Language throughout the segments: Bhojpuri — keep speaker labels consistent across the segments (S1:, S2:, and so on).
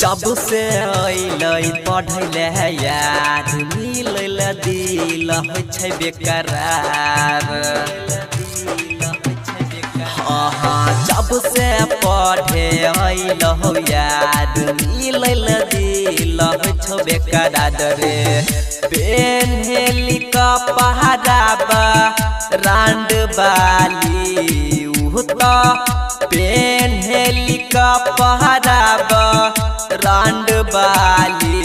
S1: जब से अइलै पढ़ैले याद मिलल दिल होइ छै बेकरार। जब से पढ़े अइलहु याद मिलल दिल होइ छौ बेकरार रे। पेन्हेली कपहराबा रांड बाली उहता पेन्हेली कपहराबा रांड बाली।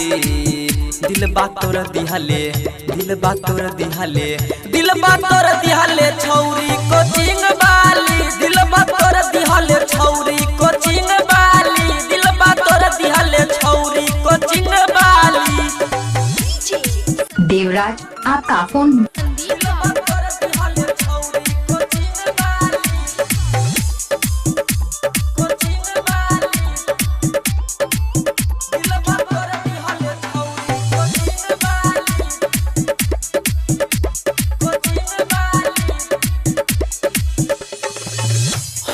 S1: दिलबा तोर दिहले दिलबा तोर दिहले दिलबा तोर दिहले छौरी कोचिंग वाली। दिलबा तोर दिहले छौरी कोचिंग वाली। दिलबा तोर दिहले छौरी कोचिंग वाली।
S2: देवराज आपका फोन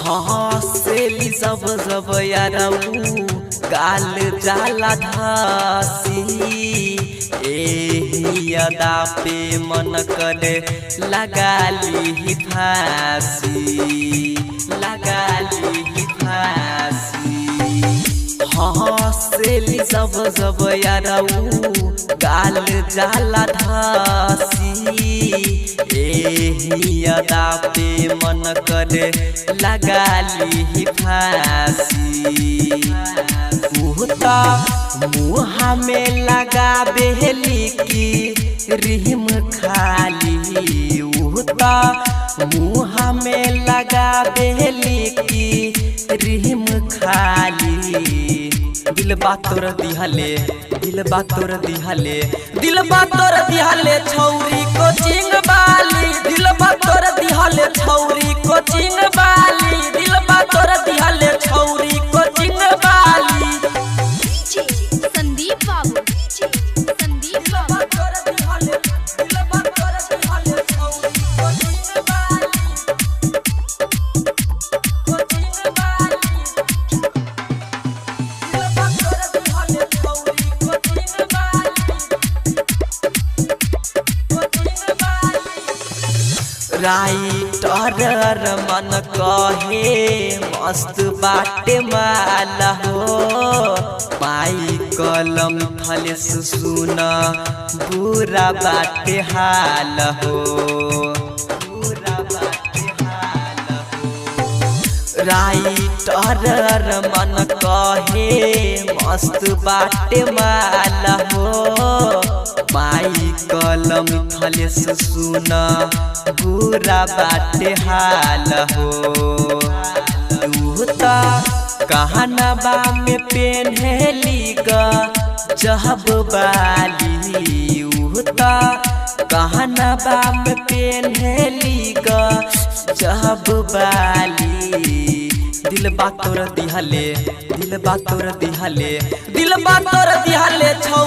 S1: हँसेली सब सब यारऊ गाल जाला धासी। एही अदा पे मन करे लगाली फांसी लगाली फांसी। हँसेली सब सब यारऊ गाल जाला धासी। एही अदा पे मन करे लगाली फांसी। उहता मुँह में लगा बेली की रिम खाली। उहता मुँह में लगा बेली की रिम खाली। दिलबा तोर दिहले दिलबा तोर दिहले दिलबा तोर दिहले छौरी कोचिंग वाली। दिलबा तोर दिहले छौरी कोचिंग वाली। दिलबा तोर दिहले छौरी कोचिंग वाली।
S3: संदीप बाबू संदीप बाबू
S1: राइटर मन कहे मस्त बाटे माला हो। पाई कलम थलेस सुन बुरा बाटे हाल हो। बुरा बाटे हाल हो। राइटर मन कहे मस्त बाटे माला हो। पाई कलम थलेस सुन बुरा बाटे हाल हो। तूता कहनबा में पेन्हेली गजब बाली। उहता कहनबा में पेन्हेली गजब बाली। दिलबा तोर दिहले दिलबा तोर दिहले दिलबा तोर दिहले छौ